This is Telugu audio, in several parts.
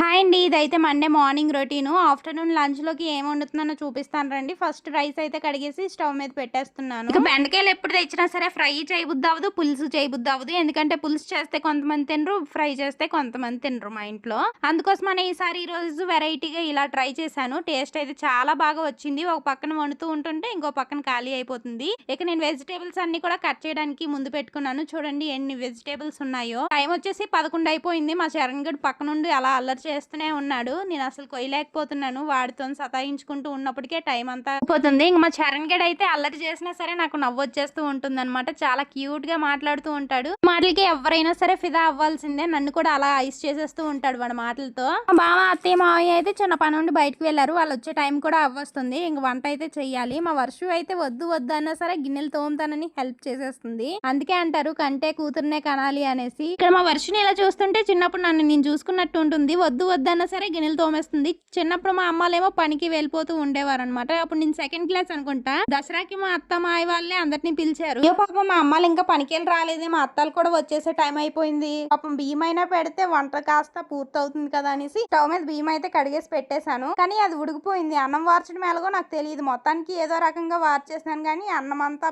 హాయ్ అండి. ఇదైతే మండే మార్నింగ్ రొటీను. ఆఫ్టర్‌నూన్ లంచ్‌లోకి ఏం వండుతున్నానో చూపిస్తాను రండి. ఫస్ట్ రైస్ అయితే కడిగేసి స్టవ్ మీద పెట్టేస్తున్నాను. ఇక బెండకాయలు ఎప్పుడు తెచ్చినా సరే ఫ్రై చేయబుద్దవ్వదు, పులుసు చేయబుద్దవ్వదు. ఎందుకంటే పులుసు చేస్తే కొంతమంది తినరు, ఫ్రై చేస్తే కొంతమంది తినరు మా ఇంట్లో. అందుకోసమనే ఈరోజు వెరైటీగా ఇలా ట్రై చేశాను. టేస్ట్ అయితే చాలా బాగా వచ్చింది. ఒక పక్కన వండుతూ ఉంటుంటే ఇంకో పక్కన ఖాళీ అయిపోతుంది. ఇక నేను వెజిటేబుల్స్ అన్ని కూడా కట్ చేయడానికి ముందు పెట్టుకున్నాను. చూడండి ఎన్ని వెజిటేబుల్స్ ఉన్నాయో. టైం వచ్చేసి 11 అయిపోయింది. మా చరణ్ గడ్ పక్క నుండి అలా అల్లరి చేస్తూనే ఉన్నాడు. నేను అసలు కొయ్యలేకపోతున్నాను. వాడితో సతాయించుకుంటూ ఉన్నప్పటికే టైం అంతా అయిపోతుంది. ఇంక మా చరణ్ గడ్ అయితే అల్లరి చేసినా సరే నాకు నవ్వు వచ్చేస్తూ ఉంటుంది అనమాట. చాలా క్యూట్ గా మాట్లాడుతూ ఉంటాడు. మాటలకి ఎవరైనా సరే ఫిదా అవ్వాల్సిందే. నన్ను కూడా అలా ఐస్ చేసేస్తూ ఉంటాడు వాడి మాటలతో. మా బావ అత్తయ్య మావయ్య అయితే చిన్న పని నుండి బయటకు వెళ్లారు. వాళ్ళు వచ్చే టైం కూడా అవ్వస్తుంది. ఇంక వంట అయితే చెయ్యాలి. మా వర్షం అయితే వద్దు వద్దు అన్నా సరే గిన్నెలు తోముతానని హెల్ప్ చేసేస్తుంది. అందుకే అంటారు కంటే కూతుర్నే కనాలి అనేసి. ఇక్కడ మా వర్షిని ఇలా చూస్తుంటే చిన్నప్పుడు నన్ను నేను చూసుకున్నట్టు ఉంటుంది. వద్దు వద్దన్నా సరే గిన్నెలు తోమేస్తుంది. చిన్నప్పుడు మా అమ్మాలేమో పనికి వెళ్ళిపోతూ ఉండేవారు అనమాట. అప్పుడు నేను సెకండ్ క్లాస్ అనుకుంటా. దసరాకి మా అత్త మాయ వాళ్ళే అందరినీ పిలిచారు. పాపం మా అమ్మాలు ఇంకా పనికి వెళ్ళి రాలేదు. మా అత్తాలు కూడా వచ్చేసే టైం అయిపోయింది. పాపం బియ్యం అయినా పెడితే వంట కాస్త పూర్తవుతుంది కదా అనేసి స్టవ్ మీద బియ్యం అయితే కడిగేసి పెట్టేశాను. కానీ అది ఉడికిపోయింది. అన్నం వార్చడం ఎలాగో నాకు తెలియదు. మొత్తానికి ఏదో రకంగా వార్చేసాను కానీ అన్నం అంతా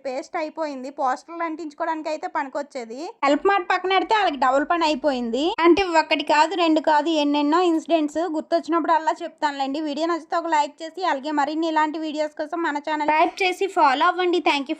పేస్ట్ అయిపోయింది. పోస్టర్లు అంటించుకోవడానికి అయితే పనికొచ్చేది. హెల్ప్ మాట పక్కన పెడితే వాళ్ళకి డబుల్ పని అయిపోయింది. అంటే ఒకటి కాదు రెండు కాదు ఎన్నెన్నో ఇన్సిడెంట్స్ గుర్తొచ్చినప్పుడు అలా చెప్తానులేండి. వీడియో నచ్చితే ఒక లైక్ చేసి అలాగే మరిన్ని ఇలాంటి వీడియోస్ కోసం మన ఛానల్ లైక్ చేసి ఫాలో అవ్వండి. Thank you.